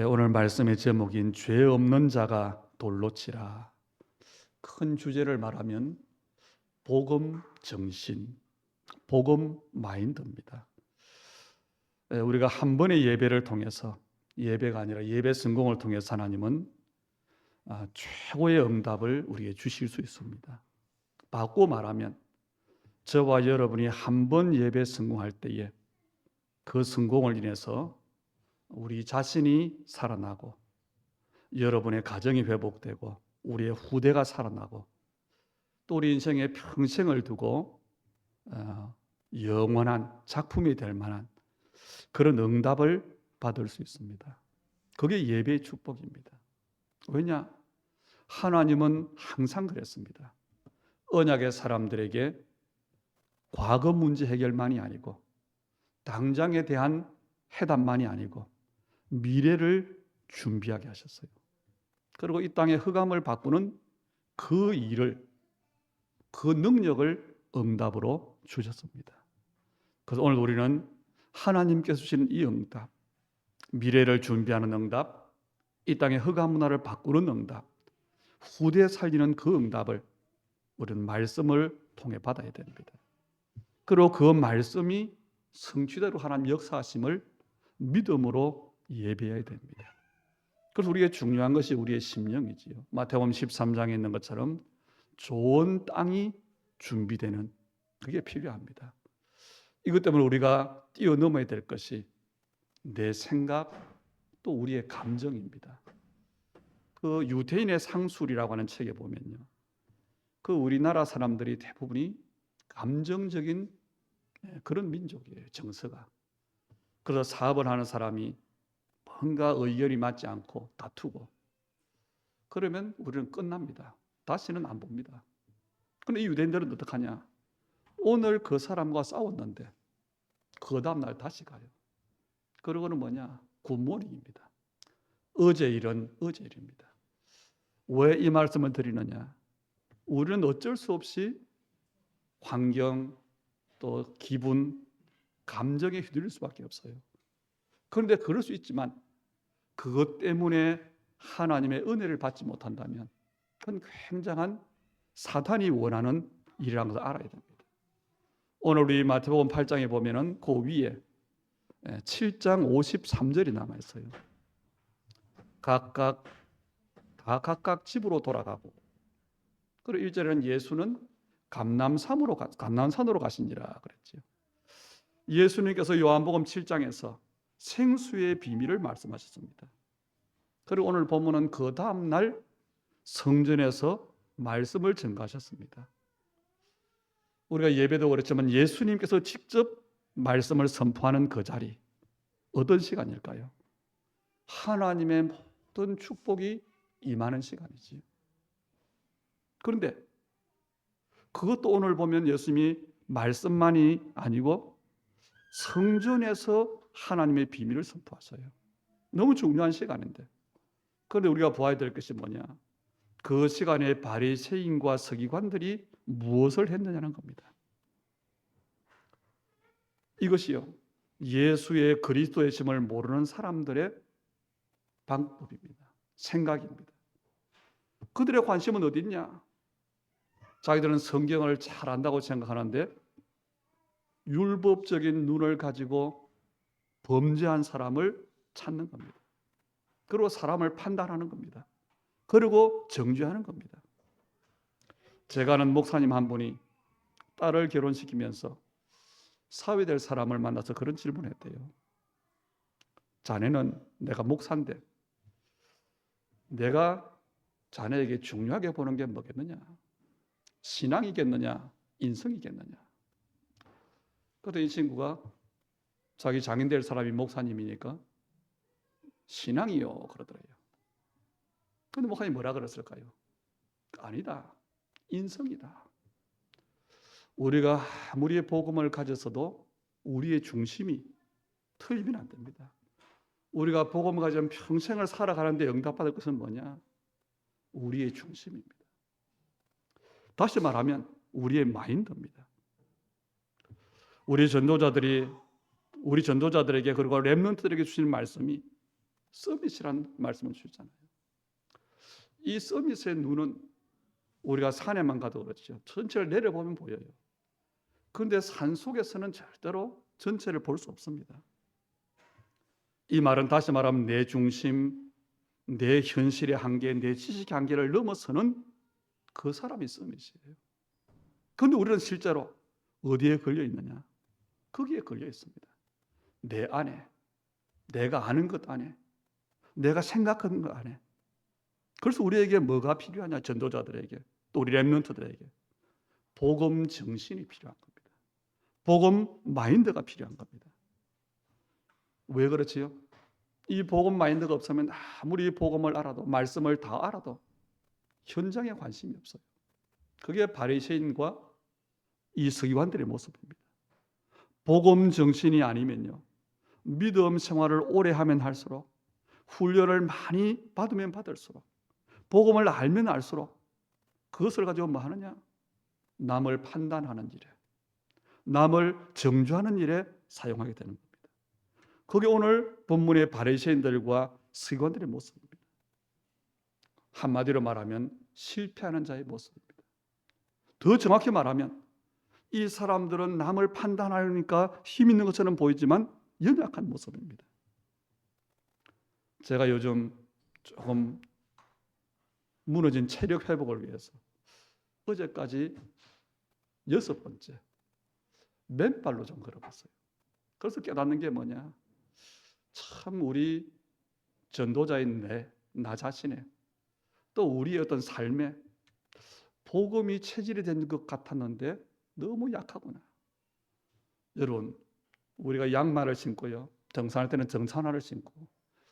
오늘 말씀의 제목인 죄 없는 자가 돌로 치라. 큰 주제를 말하면 복음 정신, 복음 마인드입니다. 우리가 한 번의 예배를 통해서, 예배가 아니라 예배 성공을 통해서 하나님은 최고의 응답을 우리에게 주실 수 있습니다. 바꾸어 말하면 저와 여러분이 한 번 예배 성공할 때에 그 성공을 인해서 우리 자신이 살아나고, 여러분의 가정이 회복되고, 우리의 후대가 살아나고, 또 우리 인생에 평생을 두고 영원한 작품이 될 만한 그런 응답을 받을 수 있습니다. 그게 예배의 축복입니다. 왜냐? 하나님은 항상 그랬습니다. 언약의 사람들에게 과거 문제 해결만이 아니고, 당장에 대한 해답만이 아니고, 미래를 준비하게 하셨어요. 그리고 이 땅의 흑암을 바꾸는 그 일을, 그 능력을 응답으로 주셨습니다. 그래서 오늘 우리는 하나님께서 주시는 이 응답, 미래를 준비하는 응답, 이 땅의 흑암 문화를 바꾸는 응답, 후대에 살리는 그 응답을 우리는 말씀을 통해 받아야 됩니다. 그리고 그 말씀이 성취대로 하나님 역사하심을 믿음으로 예배해야 됩니다. 그래서 우리에게 중요한 것이 우리의 심령이지요. 마태복음 13장에 있는 것처럼 좋은 땅이 준비되는, 그게 필요합니다. 이것 때문에 우리가 뛰어넘어야 될 것이 내 생각, 또 우리의 감정입니다. 그 유대인의 상술이라고 하는 책에 보면요, 그 우리나라 사람들이 대부분이 감정적인 그런 민족이에요. 정서가. 그래서 사업을 하는 사람이 뭔가 의견이 맞지 않고 다투고 그러면 우리는 끝납니다. 다시는 안 봅니다. 그런데 이 유대인들은 어떡하냐? 오늘 그 사람과 싸웠는데 그 다음날 다시 가요. 그러고는 뭐냐? 굿모닝입니다. 어제 일은 어제 일입니다. 왜 이 말씀을 드리느냐? 우리는 어쩔 수 없이 환경, 또 기분, 감정에 휘둘릴 수밖에 없어요. 그런데 그럴 수 있지만 그것 때문에 하나님의 은혜를 받지 못한다면 그건 굉장한 사탄이 원하는 일이라는 것을 알아야 됩니다. 오늘 우리 마태복음 8장에 보면은 그 위에 7장 53절이 남아 있어요. 각각 집으로 돌아가고, 그리고 1절에는 예수는 감남산으로 가시니라 그랬죠. 예수님께서 요한복음 7장에서 생수의 비밀을 말씀하셨습니다. 그리고 오늘 본문은 그 다음 날 성전에서 말씀을 전가하셨습니다. 우리가 예배도 그랬지만 예수님께서 직접 말씀을 선포하는 그 자리, 어떤 시간일까요? 하나님의 모든 축복이 임하는 시간이지요. 그런데 그것도 오늘 보면 예수님이 말씀만이 아니고 성전에서 하나님의 비밀을 선포하셔요. 너무 중요한 시간인데, 그런데 우리가 보아야 될 것이 뭐냐? 그 시간에 바리새인과 서기관들이 무엇을 했느냐는 겁니다. 이것이요, 예수의 그리스도의 심을 모르는 사람들의 방법입니다. 생각입니다. 그들의 관심은 어디 있냐? 자기들은 성경을 잘 안다고 생각하는데 율법적인 눈을 가지고 범죄한 사람을 찾는 겁니다. 그리고 사람을 판단하는 겁니다. 그리고 정죄하는 겁니다. 제가 아는 목사님 한 분이 딸을 결혼시키면서 사위될 사람을 만나서 그런 질문을 했대요. 자네는, 내가 목사인데 내가 자네에게 중요하게 보는 게 뭐겠느냐? 신앙이겠느냐? 인성이겠느냐? 그런데 이 친구가 자기 장인 될 사람이 목사님이니까 신앙이요 그러더래요. 그런데 목사님이 뭐라 그랬을까요? 아니다, 인성이다. 우리가 아무리 복음을 가졌어도 우리의 중심이 틀리면 안 됩니다. 우리가 복음을 가지면 평생을 살아가는데 응답받을 것은 뭐냐? 우리의 중심입니다. 다시 말하면 우리의 마인드입니다. 우리 전도자들에게, 그리고 렘넌트들에게 주시는 말씀이 서밋이란 말씀을 주잖아요. 이 서밋의 눈은 우리가 산에만 가도 그렇죠. 전체를 내려보면 보여요. 그런데 산 속에서는 절대로 전체를 볼 수 없습니다. 이 말은 다시 말하면 내 중심, 내 현실의 한계, 내 지식의 한계를 넘어서는 그 사람이 서밋이에요. 그런데 우리는 실제로 어디에 걸려 있느냐? 거기에 걸려 있습니다. 내 안에, 내가 아는 것 안에, 내가 생각하는 것 안에. 그래서 우리에게 뭐가 필요하냐? 전도자들에게, 또 우리 렘넌트들에게 복음 정신이 필요한 겁니다. 복음 마인드가 필요한 겁니다. 왜 그렇지요? 이 복음 마인드가 없으면 아무리 복음을 알아도, 말씀을 다 알아도 현장에 관심이 없어요. 그게 바리새인과 이 서기관들의 모습입니다. 복음 정신이 아니면요, 믿음 생활을 오래 하면 할수록, 훈련을 많이 받으면 받을수록, 복음을 알면 알수록 그것을 가지고 뭐 하느냐? 남을 판단하는 일에, 남을 정죄하는 일에 사용하게 되는 겁니다. 그게 오늘 본문의 바리새인들과 서기관들의 모습입니다. 한마디로 말하면 실패하는 자의 모습입니다. 더 정확히 말하면 이 사람들은 남을 판단하려니까 힘 있는 것처럼 보이지만 연약한 모습입니다. 제가 요즘 조금 무너진 체력 회복을 위해서 어제까지 6번째 맨발로 좀 걸어봤어요. 그래서 깨닫는 게 뭐냐? 참 우리 전도자인 나 자신의, 또 우리의 어떤 삶에 복음이 체질이 된 것 같았는데 너무 약하구나. 여러분, 우리가 양말을 신고요, 등산할 때는 등산화를 신고,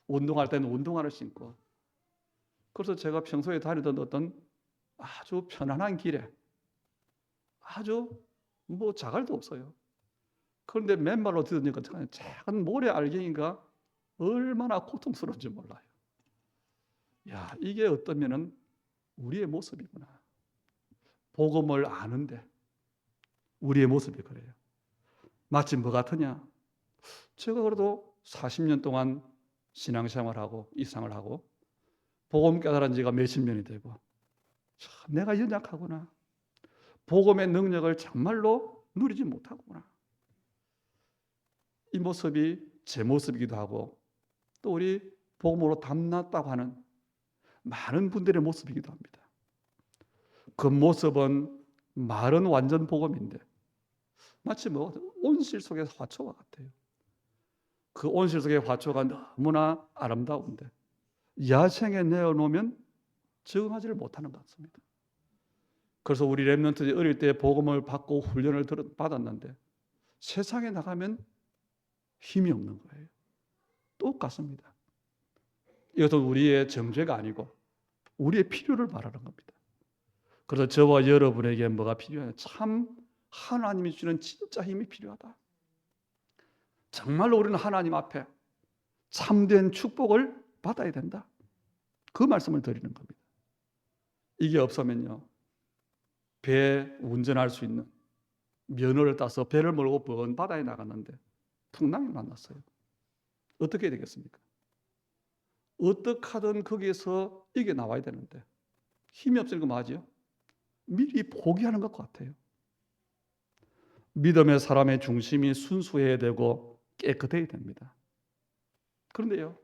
운동할 때는 운동화를 신고, 그래서 제가 평소에 다니던 어떤 아주 편안한 길에 아주 뭐 자갈도 없어요. 그런데 맨발로 디디니까 작은 모래 알갱이가 얼마나 고통스러운지 몰라요. 야, 이게 어떠면은 우리의 모습이구나. 복음을 아는데 우리의 모습이 그래요. 마치 뭐 같으냐? 제가 그래도 40년 동안 신앙생활하고 이상을 하고 복음 깨달은 지가 몇십 년이 되고, 참 내가 연약하구나. 복음의 능력을 정말로 누리지 못하구나. 이 모습이 제 모습이기도 하고, 또 우리 복음으로 담났다고 하는 많은 분들의 모습이기도 합니다. 그 모습은 말은 완전 복음인데 마치 뭐 온실 속의 화초와 같아요. 그 온실 속의 화초가 너무나 아름다운데 야생에 내어놓으면 적응하지를 못하는 것 같습니다. 그래서 우리 렘넌트들이 어릴 때 복음을 받고 훈련을 받았는데 세상에 나가면 힘이 없는 거예요. 똑같습니다. 이것은 우리의 정죄가 아니고 우리의 필요를 말하는 겁니다. 그래서 저와 여러분에게 뭐가 필요해요? 참 하나님이 주는 진짜 힘이 필요하다. 정말로 우리는 하나님 앞에 참된 축복을 받아야 된다. 그 말씀을 드리는 겁니다. 이게 없으면요, 배 운전할 수 있는 면허를 따서 배를 몰고 먼 바다에 나갔는데 풍랑이 만났어요. 어떻게 해야 되겠습니까? 어떻게 하든 거기에서 이게 나와야 되는데 힘이 없으니까 맞아요. 미리 포기하는 것 같아요. 믿음의 사람의 중심이 순수해야 되고 깨끗해야 됩니다. 그런데요,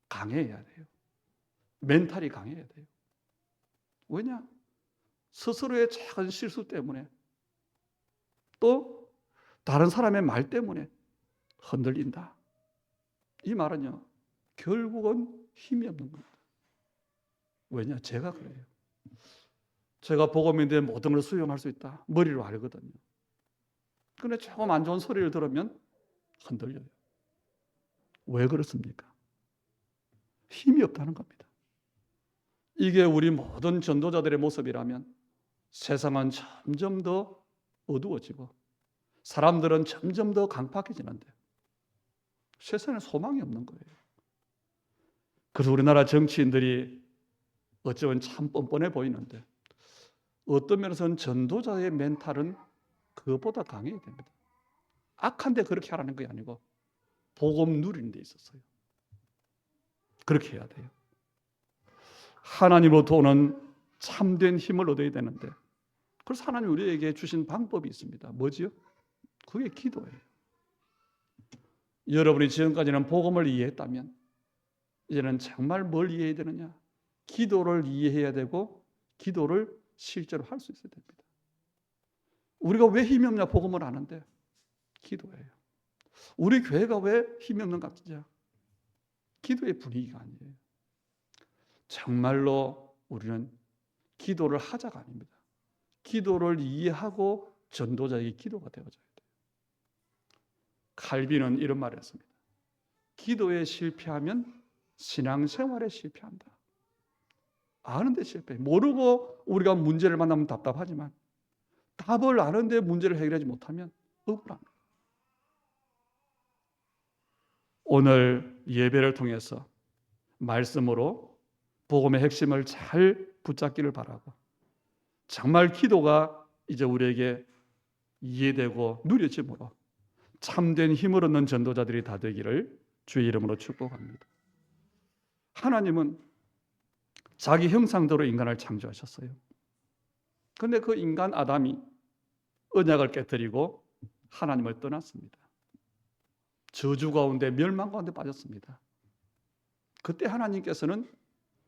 강해야 돼요. 멘탈이 강해야 돼요. 왜냐? 스스로의 작은 실수 때문에, 또 다른 사람의 말 때문에 흔들린다. 이 말은요, 결국은 힘이 없는 겁니다. 왜냐? 제가 그래요. 제가 복음인데 모든 걸 수용할 수 있다. 머리로 알거든요. 그런데 조금 안 좋은 소리를 들으면 흔들려요. 왜 그렇습니까? 힘이 없다는 겁니다. 이게 우리 모든 전도자들의 모습이라면 세상은 점점 더 어두워지고 사람들은 점점 더 강팍해지는데 세상에 소망이 없는 거예요. 그래서 우리나라 정치인들이 어쩌면 참 뻔뻔해 보이는데 어떤 면에서는 전도자의 멘탈은 그것보다 강해야 됩니다. 악한데 그렇게 하라는 게 아니고 복음 누리는 데 있었어요. 그렇게 해야 돼요. 하나님으로부터 오는 참된 힘을 얻어야 되는데, 그래서 하나님 우리에게 주신 방법이 있습니다. 뭐지요? 그게 기도예요. 여러분이 지금까지는 복음을 이해했다면 이제는 정말 뭘 이해해야 되느냐? 기도를 이해해야 되고 기도를 실제로 할 수 있어야 됩니다. 우리가 왜 힘이 없냐? 복음을 아는데 기도예요. 우리 교회가 왜 힘이 없는 것 같냐? 기도의 분위기가 아니에요. 정말로 우리는 기도를 하자가 아닙니다. 기도를 이해하고 전도자에게 기도가 되어져야 돼요. 칼빈은 이런 말을 했습니다. 기도에 실패하면 신앙생활에 실패한다. 아는데 실패해. 모르고 우리가 문제를 만나면 답답하지만 답을 아는데 문제를 해결하지 못하면 억울합니다. 오늘 예배를 통해서 말씀으로 복음의 핵심을 잘 붙잡기를 바라고, 정말 기도가 이제 우리에게 이해되고 누려짐으로 참된 힘을 얻는 전도자들이 다 되기를 주의 이름으로 축복합니다. 하나님은 자기 형상대로 인간을 창조하셨어요. 그런데 그 인간 아담이 언약을 깨뜨리고 하나님을 떠났습니다. 저주 가운데 멸망 가운데 빠졌습니다. 그때 하나님께서는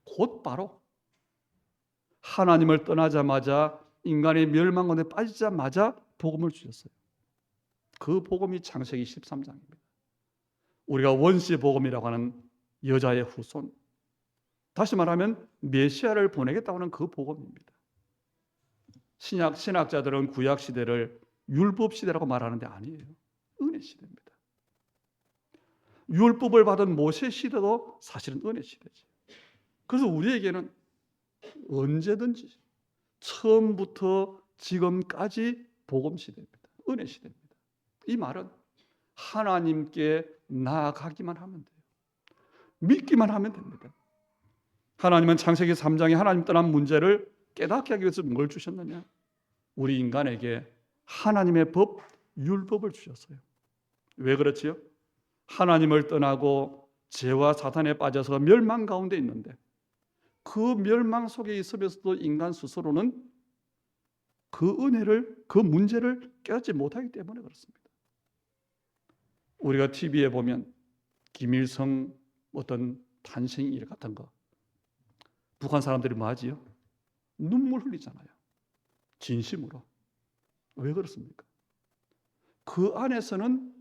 곧바로 하나님을 떠나자마자 인간의 멸망 가운데 빠지자마자 복음을 주셨어요. 그 복음이 창세기 13장입니다. 우리가 원시 복음이라고 하는 여자의 후손, 다시 말하면 메시아를 보내겠다고 하는 그 복음입니다. 신학자들은 구약 시대를 율법 시대라고 말하는데 아니에요. 은혜 시대입니다. 율법을 받은 모세 시대도 사실은 은혜 시대지. 그래서 우리에게는 언제든지 처음부터 지금까지 복음 시대입니다. 은혜 시대입니다. 이 말은 하나님께 나아가기만 하면 돼요. 믿기만 하면 됩니다. 하나님은 창세기 3장에 하나님 떠난 문제를 깨닫게 하기 위해서 뭘 주셨느냐? 우리 인간에게 하나님의 법, 율법을 주셨어요. 왜 그렇지요? 하나님을 떠나고 죄와 사탄에 빠져서 멸망 가운데 있는데 그 멸망 속에 있으면서도 인간 스스로는 그 은혜를, 그 문제를 깨닫지 못하기 때문에 그렇습니다. 우리가 TV에 보면 김일성 어떤 탄생일 같은 거, 북한 사람들이 뭐 하지요? 눈물 흘리잖아요. 진심으로. 왜 그렇습니까? 그 안에서는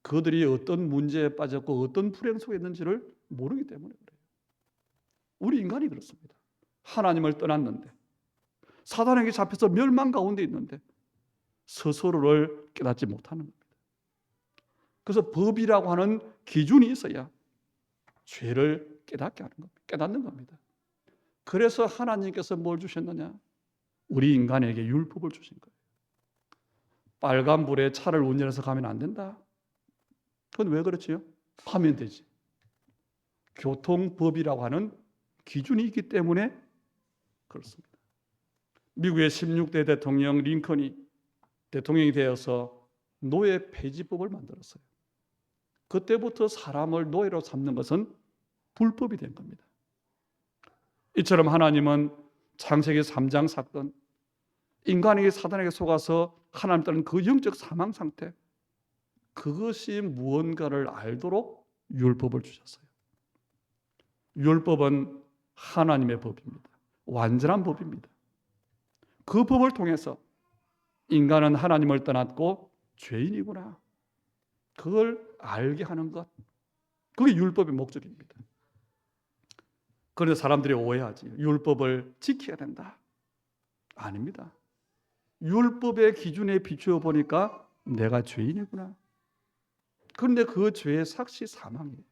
그들이 어떤 문제에 빠졌고 어떤 불행 속에 있는지를 모르기 때문에 그래요. 우리 인간이 그렇습니다. 하나님을 떠났는데, 사단에게 잡혀서 멸망 가운데 있는데 스스로를 깨닫지 못하는 겁니다. 그래서 법이라고 하는 기준이 있어야 죄를 깨닫게 하는 겁니다. 깨닫는 겁니다. 그래서 하나님께서 뭘 주셨느냐? 우리 인간에게 율법을 주신 거예요. 빨간불에 차를 운전해서 가면 안 된다. 그건 왜 그렇지요? 하면 되지. 교통법이라고 하는 기준이 있기 때문에 그렇습니다. 미국의 16대 대통령 링컨이 대통령이 되어서 노예 폐지법을 만들었어요. 그때부터 사람을 노예로 삼는 것은 불법이 된 겁니다. 이처럼 하나님은 창세기 3장 사건, 인간에게 사단에게 속아서 하나님 따른 그 영적 사망 상태, 그것이 무언가를 알도록 율법을 주셨어요. 율법은 하나님의 법입니다. 완전한 법입니다. 그 법을 통해서 인간은 하나님을 떠났고 죄인이구나, 그걸 알게 하는 것, 그게 율법의 목적입니다. 그런데 사람들이 오해하지. 율법을 지켜야 된다. 아닙니다. 율법의 기준에 비추어 보니까 내가 죄인이구나. 그런데 그 죄의 삭시 사망이에요.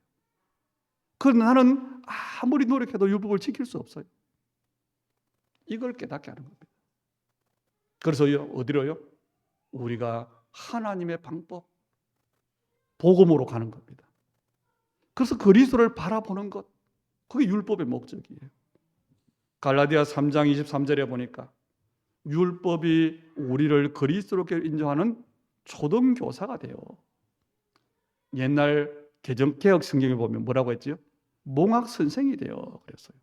그런데 나는 아무리 노력해도 율법을 지킬 수 없어요. 이걸 깨닫게 하는 겁니다. 그래서요, 어디로요? 우리가 하나님의 방법, 복음으로 가는 겁니다. 그래서 그리스도를 바라보는 것, 그게 율법의 목적이에요. 갈라디아 3장 23절에 보니까 율법이 우리를 그리스도께 인정하는 초등교사가 돼요. 옛날 개혁 성경에 보면 뭐라고 했지요? 몽학 선생이 되어 그랬어요.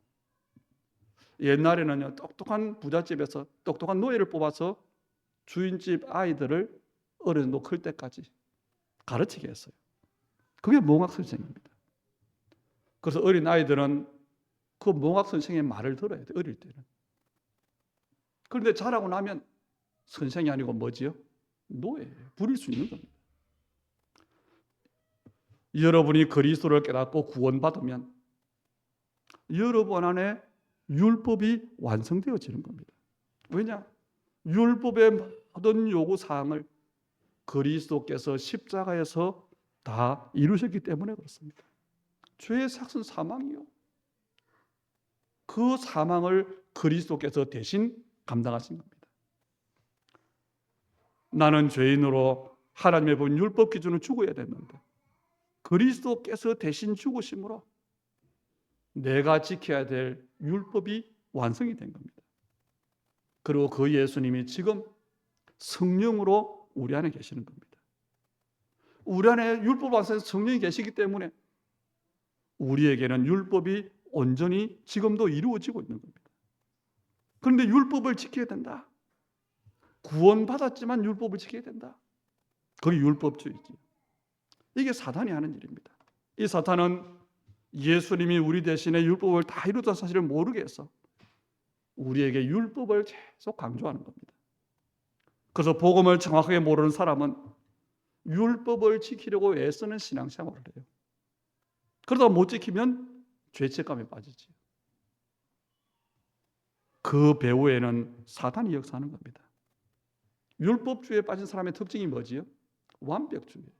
옛날에는요, 똑똑한 부잣집에서 똑똑한 노예를 뽑아서 주인집 아이들을 어느 정도 클 때까지 가르치게 했어요. 그게 몽학 선생입니다. 그래서 어린 아이들은 그 몽학 선생의 말을 들어야 돼요. 어릴 때는. 그런데 자라고 나면 선생이 아니고 뭐지요? 노예예요. 부릴 수 있는 겁니다. 여러분이 그리스도를 깨닫고 구원받으면 여러분 안에 율법이 완성되어지는 겁니다. 왜냐? 율법의 모든 요구사항을 그리스도께서 십자가에서 다 이루셨기 때문에 그렇습니다. 죄의 삭은 사망이요. 그 사망을 그리스도께서 대신 감당하신 겁니다. 나는 죄인으로 하나님의 본 율법 기준을 죽어야 됐는데 그리스도께서 대신 죽으심으로 내가 지켜야 될 율법이 완성이 된 겁니다. 그리고 그 예수님이 지금 성령으로 우리 안에 계시는 겁니다. 우리 안에 율법 완성에서 성령이 계시기 때문에 우리에게는 율법이 온전히 지금도 이루어지고 있는 겁니다. 그런데 율법을 지켜야 된다. 구원받았지만 율법을 지켜야 된다. 그게 율법주의지. 이게 사탄이 하는 일입니다. 이 사탄은 예수님이 우리 대신에 율법을 다 이루었다는 사실을 모르게 해서 우리에게 율법을 계속 강조하는 겁니다. 그래서 복음을 정확하게 모르는 사람은 율법을 지키려고 애쓰는 신앙생활을 해요. 그러다가 못 지키면 죄책감에 빠지지. 그 배후에는 사탄이 역사하는 겁니다. 율법주의에 빠진 사람의 특징이 뭐지요? 완벽주의예요.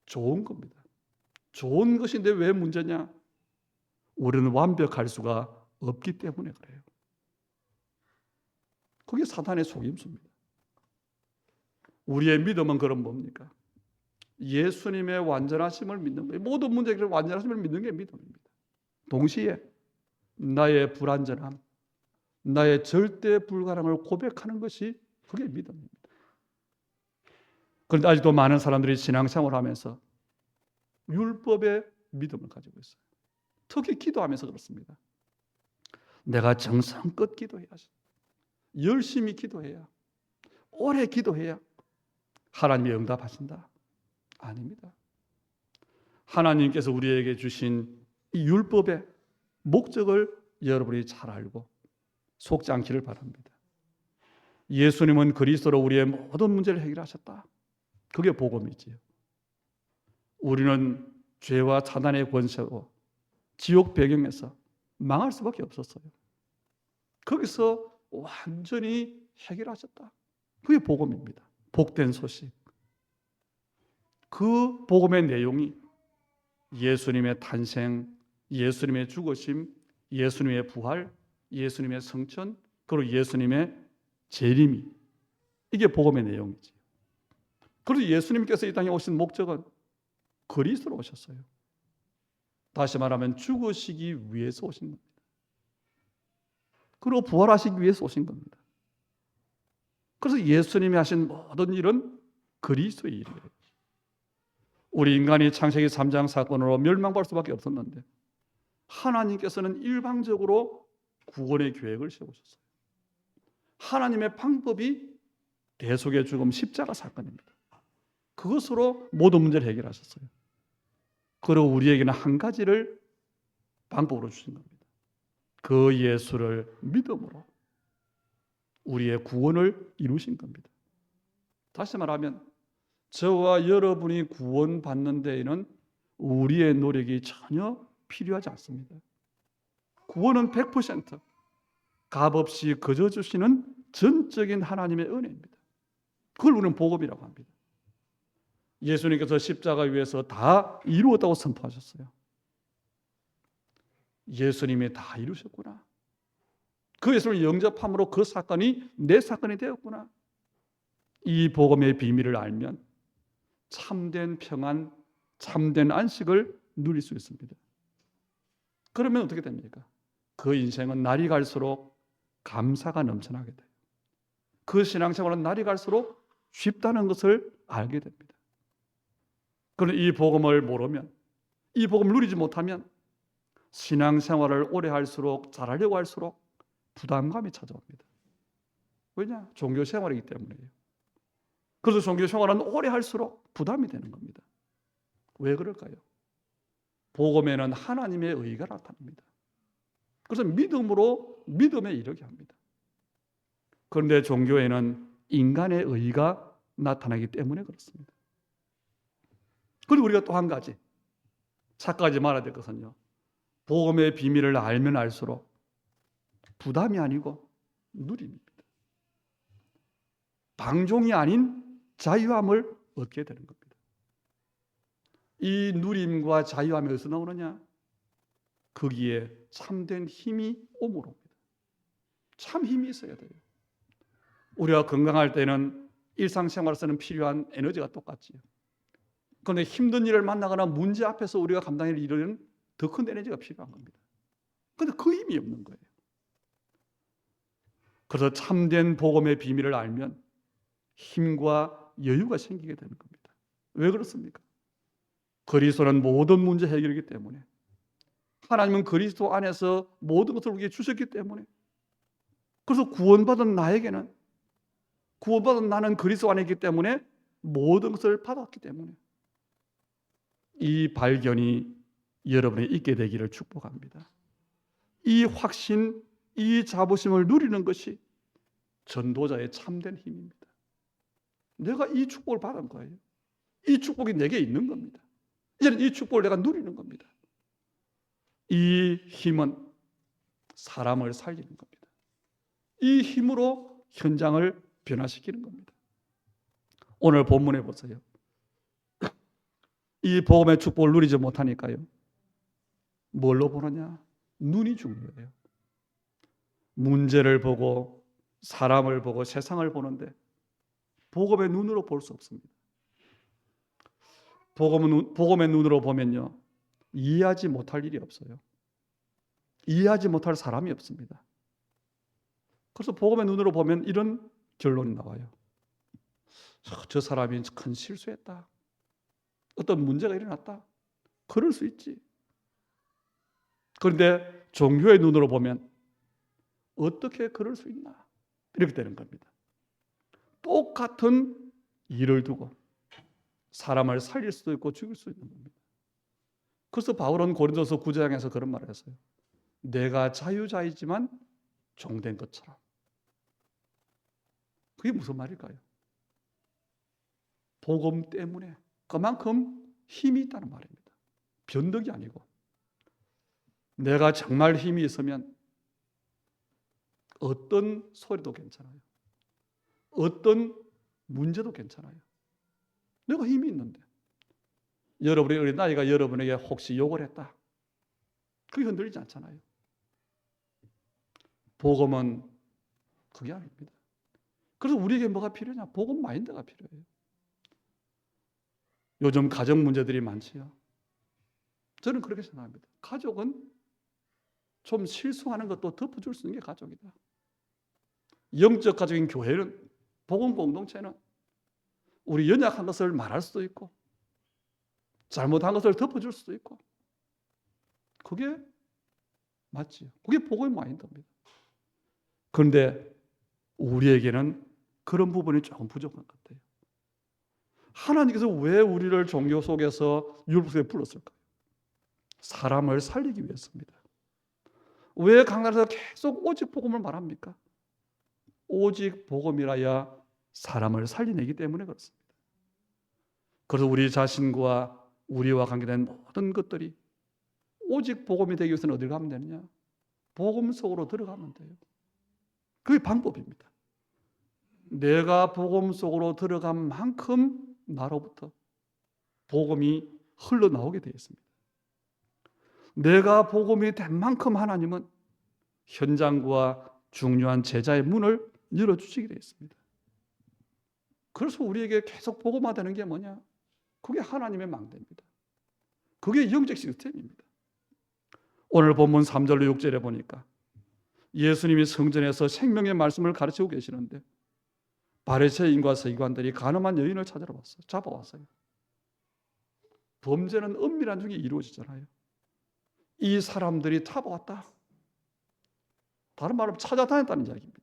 좋은 겁니다. 좋은 것인데 왜 문제냐? 우리는 완벽할 수가 없기 때문에 그래요. 그게 사탄의 속임수입니다. 우리의 믿음은 그럼 뭡니까? 예수님의 완전하심을 믿는 거예요. 모든 문제의 완전하심을 믿는 게 믿음입니다. 동시에 나의 불완전함, 나의 절대 불가능을 고백하는 것이 그게 믿음입니다. 그런데 아직도 많은 사람들이 신앙생활을 하면서 율법의 믿음을 가지고 있어요. 특히 기도하면서 그렇습니다. 내가 정성껏 기도해야지. 열심히 기도해야, 오래 기도해야 하나님이 응답하신다. 아닙니다. 하나님께서 우리에게 주신 이 율법의 목적을 여러분이 잘 알고 속지 않기를 바랍니다. 예수님은 그리스도로 우리의 모든 문제를 해결하셨다. 그게 복음이지요. 우리는 죄와 사단의 권세로 지옥 배경에서 망할 수밖에 없었어요. 거기서 완전히 해결하셨다. 그게 복음입니다. 복된 소식. 그 복음의 내용이 예수님의 탄생, 예수님의 죽으심, 예수님의 부활, 예수님의 성천, 그리고 예수님의 재림이, 이게 복음의 내용이지. 그리고 예수님께서 이 땅에 오신 목적은 그리스도로 오셨어요. 다시 말하면 죽으시기 위해서 오신 겁니다. 그리고 부활하시기 위해서 오신 겁니다. 그래서 예수님이 하신 모든 일은 그리스도의 일이에요. 우리 인간이 창세기 3장 사건으로 멸망할 수밖에 없었는데 하나님께서는 일방적으로 구원의 계획을 세우셨어요. 하나님의 방법이 대속의 죽음 십자가 사건입니다. 그것으로 모든 문제를 해결하셨어요. 그리고 우리에게는 한 가지를 방법으로 주신 겁니다. 그 예수를 믿음으로 우리의 구원을 이루신 겁니다. 다시 말하면 저와 여러분이 구원받는 데에는 우리의 노력이 전혀 필요하지 않습니다. 구원은 100% 값없이 거저 주시는 전적인 하나님의 은혜입니다. 그걸 우리는 복음이라고 합니다. 예수님께서 십자가 위에서 다 이루었다고 선포하셨어요. 예수님이 다 이루셨구나. 그 예수를 영접함으로 그 사건이 내 사건이 되었구나. 이 복음의 비밀을 알면 참된 평안, 참된 안식을 누릴 수 있습니다. 그러면 어떻게 됩니까? 그 인생은 날이 갈수록 감사가 넘쳐나게 돼요. 그 신앙생활은 날이 갈수록 쉽다는 것을 알게 됩니다. 그런데 이 복음을 모르면, 이 복음을 누리지 못하면 신앙생활을 오래 할수록, 잘하려고 할수록 부담감이 찾아옵니다. 왜냐? 종교생활이기 때문이에요. 그래서 종교생활은 오래 할수록 부담이 되는 겁니다. 왜 그럴까요? 복음에는 하나님의 의가 나타납니다. 그래서 믿음으로 믿음에 이르게 합니다. 그런데 종교에는 인간의 의가 나타나기 때문에 그렇습니다. 그리고 우리가 또 한 가지 착각하지 말아야 될 것은요, 복음의 비밀을 알면 알수록 부담이 아니고 누림입니다. 방종이 아닌 자유함을 얻게 되는 겁니다. 이 누림과 자유함이 어디서 나오느냐? 거기에 참된 힘이 오므로 옵니다. 참 힘이 있어야 돼요. 우리가 건강할 때는 일상생활에서는 필요한 에너지가 똑같지요. 그런데 힘든 일을 만나거나 문제 앞에서 우리가 감당할 일은 더 큰 에너지가 필요한 겁니다. 그런데 그 힘이 없는 거예요. 그래서 참된 복음의 비밀을 알면 힘과 여유가 생기게 되는 겁니다. 왜 그렇습니까? 그리스도는 모든 문제 해결이기 때문에, 하나님은 그리스도 안에서 모든 것을 우리에게 주셨기 때문에, 그래서 구원받은 나에게는, 구원받은 나는 그리스도 안에 있기 때문에 모든 것을 받았기 때문에 이 발견이 여러분에 있게 되기를 축복합니다. 이 확신, 이 자부심을 누리는 것이 전도자의 참된 힘입니다. 내가 이 축복을 받은 거예요. 이 축복이 내게 있는 겁니다. 이제는 이 축복을 내가 누리는 겁니다. 이 힘은 사람을 살리는 겁니다. 이 힘으로 현장을 변화시키는 겁니다. 오늘 본문에 보세요. 이 복음의 축복을 누리지 못하니까요, 뭘로 보느냐? 눈이 중요해요. 문제를 보고 사람을 보고 세상을 보는데 복음의 눈으로 볼 수 없습니다. 복음의 눈으로 보면요, 이해하지 못할 일이 없어요. 이해하지 못할 사람이 없습니다. 그래서 복음의 눈으로 보면 이런 결론이 나와요. 저 사람이 큰 실수했다. 어떤 문제가 일어났다. 그럴 수 있지. 그런데 종교의 눈으로 보면 어떻게 그럴 수 있나? 이렇게 되는 겁니다. 똑같은 일을 두고 사람을 살릴 수도 있고 죽일 수 있는 겁니다. 그래서 바울은 고린도서 9장에서 그런 말을 했어요. 내가 자유자이지만 종된 것처럼. 그게 무슨 말일까요? 복음 때문에 그만큼 힘이 있다는 말입니다. 변덕이 아니고, 내가 정말 힘이 있으면 어떤 소리도 괜찮아요. 어떤 문제도 괜찮아요. 내가 힘이 있는데, 여러분의 어린아이가 여러분에게 혹시 욕을 했다, 그게 흔들리지 않잖아요. 복음은 그게 아닙니다. 그래서 우리에게 뭐가 필요하냐? 복음 마인드가 필요해요. 요즘 가정 문제들이 많지요. 저는 그렇게 생각합니다. 가족은 좀 실수하는 것도 덮어줄 수 있는 게 가족이다. 영적 가족인 교회는, 복음 공동체는 우리 연약한 것을 말할 수도 있고 잘못한 것을 덮어줄 수도 있고, 그게 맞지요. 그게 복음의 마인드입니다. 그런데 우리에게는 그런 부분이 조금 부족한 것 같아요. 하나님께서 왜 우리를 종교 속에서 율법에 불렀을까요? 사람을 살리기 위해서입니다. 왜 강단에서 계속 오직 복음을 말합니까? 오직 복음이라야 사람을 살리내기 때문에 그렇습니다. 그래서 우리 자신과 우리와 관계된 모든 것들이 오직 복음이 되기 위해서는 어디를 가면 되느냐? 복음 속으로 들어가면 돼요. 그게 방법입니다. 내가 복음 속으로 들어간 만큼 나로부터 복음이 흘러나오게 되어 있습니다. 내가 복음이 된 만큼 하나님은 현장과 중요한 제자의 문을 열어주시게 되어 있습니다. 그래서 우리에게 계속 복음화되는 게 뭐냐? 그게 하나님의 망대입니다. 그게 영적 시스템입니다. 오늘 본문 3절로 6절에 보니까 예수님이 성전에서 생명의 말씀을 가르치고 계시는데 바리새인과 서기관들이 간음한 여인을 찾으러 왔어요. 잡아왔어요. 범죄는 은밀한 중에 이루어지잖아요. 이 사람들이 잡아왔다. 다른 말로 찾아다녔다는 이야기입니다.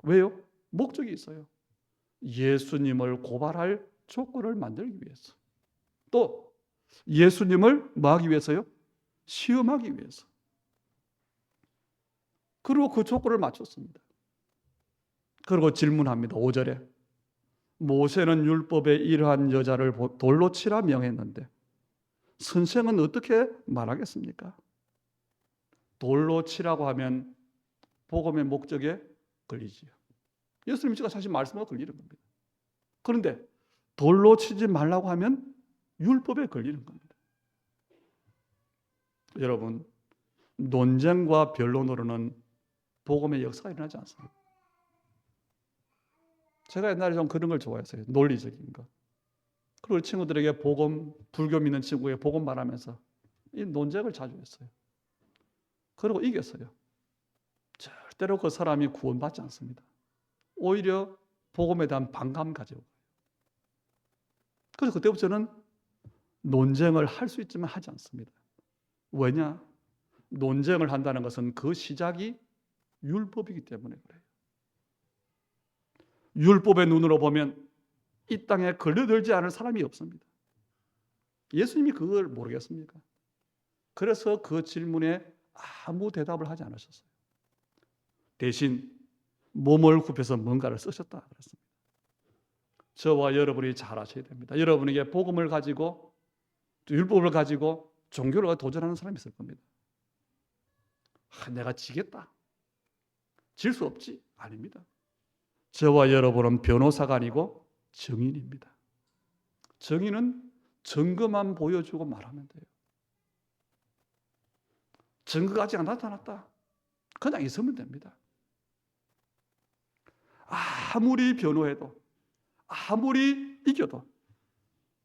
왜요? 목적이 있어요. 예수님을 고발할 조건을 만들기 위해서. 또 예수님을 뭐 하기 위해서요? 시험하기 위해서. 그리고 그 조건을 맞췄습니다. 그리고 질문합니다. 5절에 모세는 율법에 이러한 여자를 돌로 치라 명했는데 선생은 어떻게 말하겠습니까? 돌로 치라고 하면 복음의 목적에 걸리지요. 예수님이 제가 사실 말씀하고 걸리는 겁니다. 그런데 돌로 치지 말라고 하면 율법에 걸리는 겁니다. 여러분, 논쟁과 변론으로는 복음의 역사가 일어나지 않습니다. 제가 옛날에 좀 그런 걸 좋아했어요. 논리적인 거. 그리고 친구들에게 복음, 불교 믿는 친구에게 복음 말하면서 이 논쟁을 자주 했어요. 그리고 이겼어요. 절대로 그 사람이 구원받지 않습니다. 오히려 복음에 대한 반감 가지고. 그래서 그때부터 저는 논쟁을 할 수 있지만 하지 않습니다. 왜냐? 논쟁을 한다는 것은 그 시작이 율법이기 때문에 그래요. 율법의 눈으로 보면 이 땅에 걸려들지 않을 사람이 없습니다. 예수님이 그걸 모르겠습니까? 그래서 그 질문에 아무 대답을 하지 않으셨어요. 대신 몸을 굽혀서 뭔가를 쓰셨다 그랬습니다. 저와 여러분이 잘 아셔야 됩니다. 여러분에게 복음을 가지고 또 율법을 가지고 종교를 도전하는 사람이 있을 겁니다. 내가 지겠다. 질 수 없지. 아닙니다. 저와 여러분은 변호사가 아니고 증인입니다. 증인은 증거만 보여주고 말하면 돼요. 증거가 아직 안 나타났다. 그냥 있으면 됩니다. 아무리 변호해도 아무리 이겨도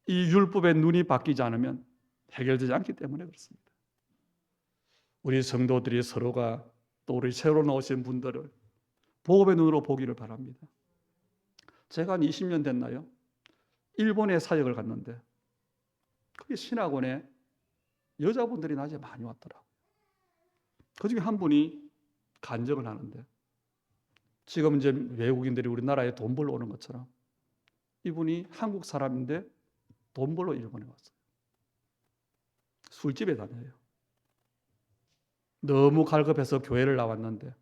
이 율법의 눈이 바뀌지 않으면 해결되지 않기 때문에 그렇습니다. 우리 성도들이 서로가 또 우리 새로 나오신 분들을 복음의 눈으로 보기를 바랍니다. 제가 한 20년 됐나요? 일본에 사역을 갔는데 그 신학원에 여자분들이 낮에 많이 왔더라고요. 그중에 한 분이 간증을 하는데 지금 이제 외국인들이 우리나라에 돈 벌러 오는 것처럼 이분이 한국 사람인데 돈 벌러 일본에 왔어요. 술집에 다녀요. 너무 갈급해서 교회를 나왔는데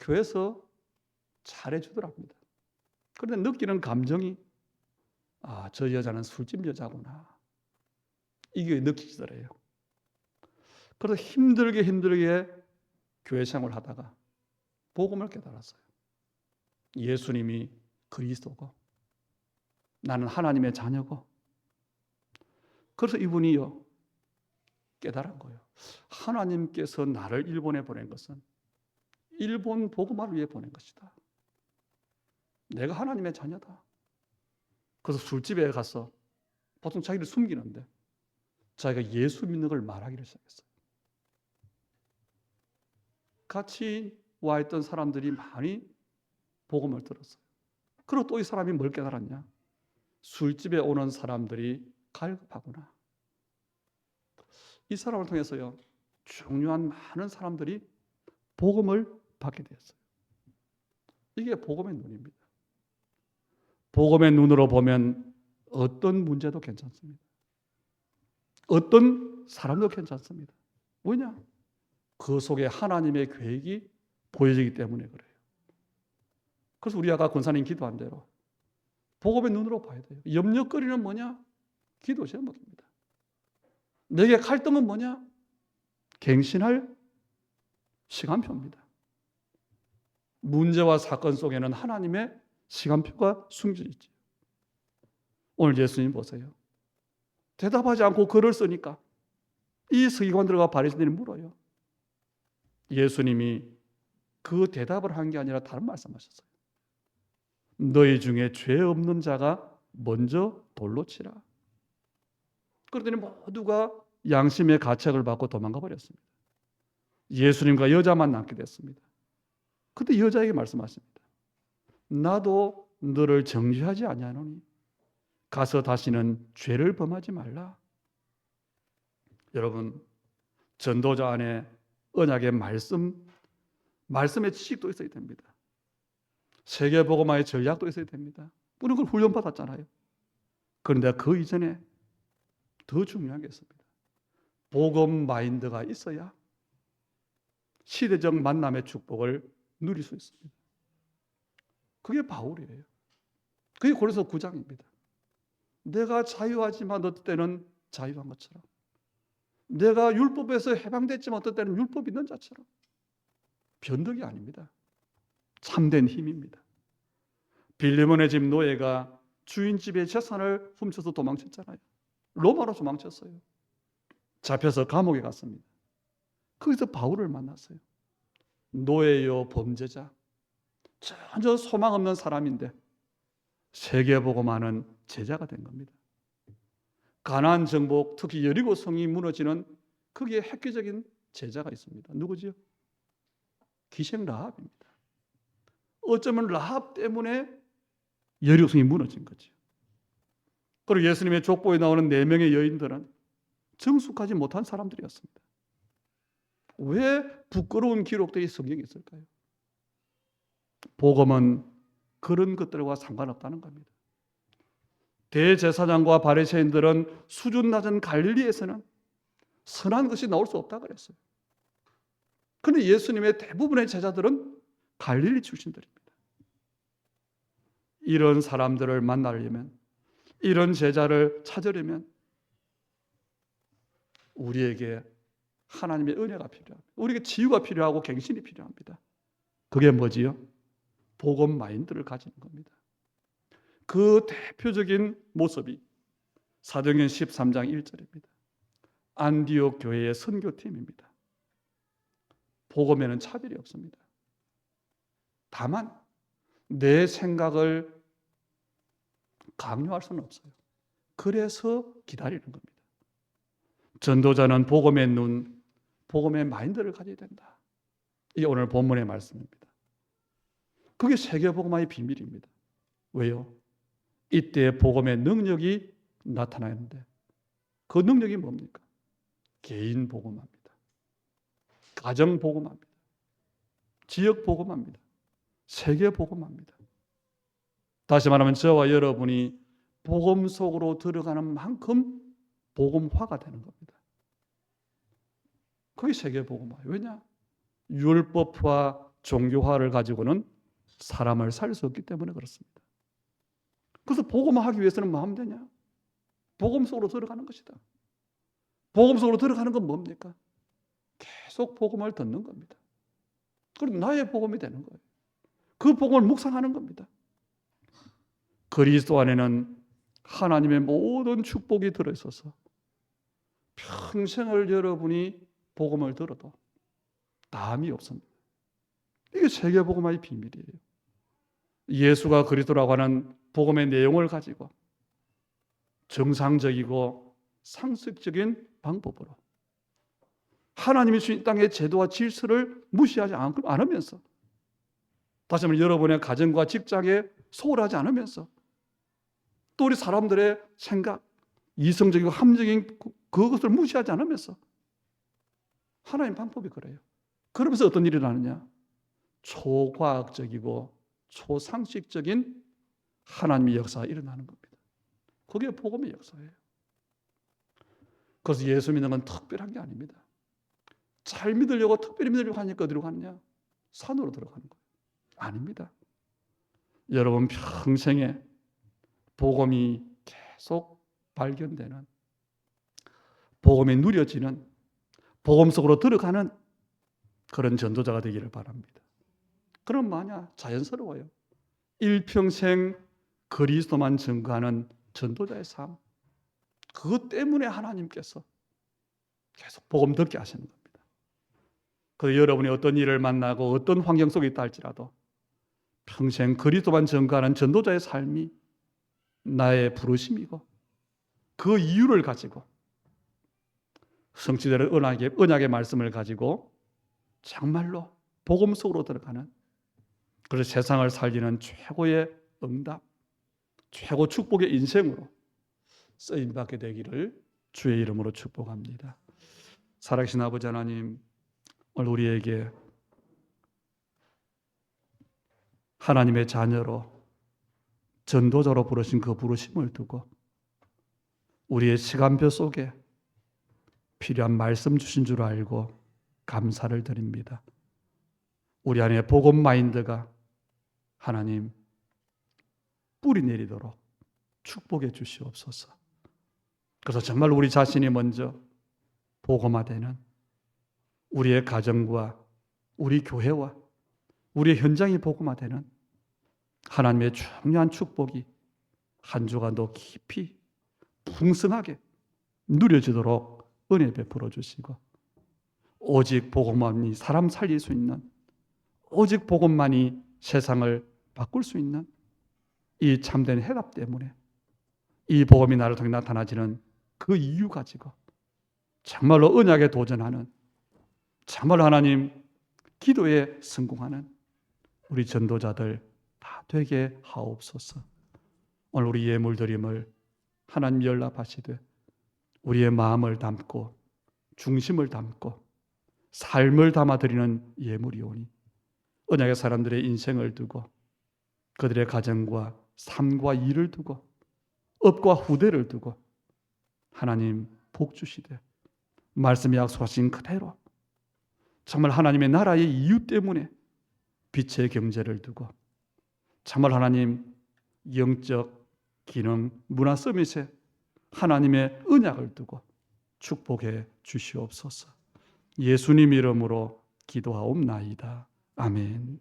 교회에서 잘해주더랍니다. 그런데 느끼는 감정이 저 여자는 술집 여자구나. 이게 느끼시더래요. 그래서 힘들게 교회 생활을 하다가 복음을 깨달았어요. 예수님이 그리스도고 나는 하나님의 자녀고. 그래서 이분이요 깨달은 거예요. 하나님께서 나를 일본에 보낸 것은 일본 복음화를 위해 보낸 것이다. 내가 하나님의 자녀다. 그래서 술집에 가서 보통 자기를 숨기는데 자기가 예수 믿는 걸 말하기를 시작했어요. 같이 와 있던 사람들이 많이 복음을 들었어요. 그리고 또 이 사람이 뭘 깨달았냐? 술집에 오는 사람들이 갈급하구나. 이 사람을 통해서요 중요한 많은 사람들이 복음을 받게 되었어요. 이게 복음의 눈입니다. 복음의 눈으로 보면 어떤 문제도 괜찮습니다. 어떤 사람도 괜찮습니다. 왜냐? 그 속에 하나님의 계획이 보여지기 때문에 그래요. 그래서 우리 아까 권사님 기도한 대로 복음의 눈으로 봐야 돼요. 염려거리는 뭐냐? 기도 제목입니다. 내게 갈등은 뭐냐? 갱신할 시간표입니다. 문제와 사건 속에는 하나님의 시간표가 숨겨 있죠. 오늘 예수님 보세요. 대답하지 않고 글을 쓰니까 이 서기관들과 바리새인들이 물어요. 예수님이 그 대답을 한 게 아니라 다른 말씀하셨어요. 너희 중에 죄 없는 자가 먼저 돌로 치라. 그러더니 모두가 양심의 가책을 받고 도망가 버렸습니다. 예수님과 여자만 남게 됐습니다. 그때 여자에게 말씀하십니다. 나도 너를 정죄하지 아니하노니 가서 다시는 죄를 범하지 말라. 여러분, 전도자 안에 언약의 말씀의 지식도 있어야 됩니다. 세계복음화의 전략도 있어야 됩니다. 우리는 그걸 훈련받았잖아요. 그런데 그 이전에 더 중요한 게 있습니다. 복음 마인드가 있어야 시대적 만남의 축복을 누릴 수 있습니다. 그게 바울이에요. 그게 고린도서 9장입니다. 내가 자유하지만 어떤 때는 자유한 것처럼, 내가 율법에서 해방됐지만 어떤 때는 율법 있는 자처럼. 변덕이 아닙니다. 참된 힘입니다. 빌레몬의 집 노예가 주인 집의 재산을 훔쳐서 도망쳤잖아요. 로마로 도망쳤어요. 잡혀서 감옥에 갔습니다. 거기서 바울을 만났어요. 노예요 범죄자, 전혀 소망 없는 사람인데 세계복음하는 제자가 된 겁니다. 가나안 정복, 특히 여리고 성이 무너지는 거기에 획기적인 제자가 있습니다. 누구지요? 기생 라합입니다. 어쩌면 라합 때문에 여리고 성이 무너진 거죠. 그리고 예수님의 족보에 나오는 4명의 여인들은 정숙하지 못한 사람들이었습니다. 왜 부끄러운 기록들이 성경에 있을까요? 복음은 그런 것들과 상관없다는 겁니다. 대제사장과 바리새인들은 수준 낮은 갈릴리에서는 선한 것이 나올 수 없다 그랬어요. 그런데 예수님의 대부분의 제자들은 갈릴리 출신들입니다. 이런 사람들을 만나려면, 이런 제자를 찾으려면 우리에게 하나님의 은혜가 필요합니다. 우리에게 치유가 필요하고 갱신이 필요합니다. 그게 뭐지요? 복음 마인드를 가지는 겁니다. 그 대표적인 모습이 사도행전 13장 1절입니다. 안디옥 교회의 선교팀입니다. 복음에는 차별이 없습니다. 다만 내 생각을 강요할 수는 없어요. 그래서 기다리는 겁니다. 전도자는 복음의 눈, 복음의 마인드를 가져야 된다. 이게 오늘 본문의 말씀입니다. 그게 세계복음화의 비밀입니다. 왜요? 이때 복음의 능력이 나타나는데 그 능력이 뭡니까? 개인 복음화입니다. 가정 복음화입니다. 지역 복음화입니다. 세계 복음화입니다. 다시 말하면 저와 여러분이 복음 속으로 들어가는 만큼 복음화가 되는 겁니다. 그게 세계 복음화예요. 왜냐? 율법화, 종교화를 가지고는 사람을 살 수 없기 때문에 그렇습니다. 그래서 복음화하기 위해서는 뭐 하면 되냐? 복음 속으로 들어가는 것이다. 복음 속으로 들어가는 건 뭡니까? 계속 복음을 듣는 겁니다. 그리고 나의 복음이 되는 거예요. 그 복음을 묵상하는 겁니다. 그리스도 안에는 하나님의 모든 축복이 들어있어서 평생을 여러분이 복음을 들어도 담이 없습니다. 이게 세계복음화의 비밀이에요. 예수가 그리스도라고 하는 복음의 내용을 가지고 정상적이고 상식적인 방법으로 하나님이 주신 땅의 제도와 질서를 무시하지 않으면서, 다시 한번 여러분의 가정과 직장에 소홀하지 않으면서, 또 우리 사람들의 생각, 이성적이고 합리적인 그것을 무시하지 않으면서 하나님 방법이 그래요. 그러면서 어떤 일이 일어나느냐? 초과학적이고 초상식적인 하나님의 역사가 일어나는 겁니다. 그게 복음의 역사예요. 그래서 예수 믿는 건 특별한 게 아닙니다. 잘 믿으려고 특별히 믿으려고 하니까 어디로 가느냐? 산으로 들어가는 거예요. 아닙니다. 여러분 평생에 복음이 계속 발견되는, 복음이 누려지는, 복음 속으로 들어가는 그런 전도자가 되기를 바랍니다. 그럼 만약 자연스러워요. 일평생 그리스도만 증거하는 전도자의 삶, 그것 때문에 하나님께서 계속 복음 듣게 하시는 겁니다. 그래서 여러분이 어떤 일을 만나고 어떤 환경 속에 있다 할지라도 평생 그리스도만 증거하는 전도자의 삶이 나의 부르심이고, 그 이유를 가지고 성취되는 언약의 말씀을 가지고 정말로 복음 속으로 들어가는, 그래서 세상을 살리는 최고의 응답, 최고 축복의 인생으로 쓰임받게 되기를 주의 이름으로 축복합니다. 살아계신 아버지 하나님, 오늘 우리에게 하나님의 자녀로 전도자로 부르신 그 부르심을 두고 우리의 시간표 속에 필요한 말씀 주신 줄 알고 감사를 드립니다. 우리 안에 복음 마인드가 하나님 뿌리 내리도록 축복해 주시옵소서. 그래서 정말 우리 자신이 먼저 복음화되는 우리의 가정과 우리 교회와 우리의 현장이 복음화되는 하나님의 중요한 축복이 한 주간 더 깊이 풍성하게 누려지도록 은혜 베풀어 주시고, 오직 복음만이 사람 살릴 수 있는, 오직 복음만이 세상을 바꿀 수 있는 이 참된 해답 때문에 이 복음이 나를 통해 나타나지는 그 이유 가지고 정말로 언약에 도전하는, 정말 하나님 기도에 성공하는 우리 전도자들 다 되게 하옵소서. 오늘 우리 예물드림을 하나님 연락하시되 우리의 마음을 담고 중심을 담고 삶을 담아드리는 예물이오니 언약의 사람들의 인생을 두고 그들의 가정과 삶과 일을 두고 업과 후대를 두고 하나님 복 주시되 말씀이 약속하신 그대로 정말 하나님의 나라의 이유 때문에 빛의 경제를 두고 정말 하나님 영적 기능 문화 서밋에 하나님의 언약을 두고 축복해 주시옵소서. 예수님 이름으로 기도하옵나이다. 아멘.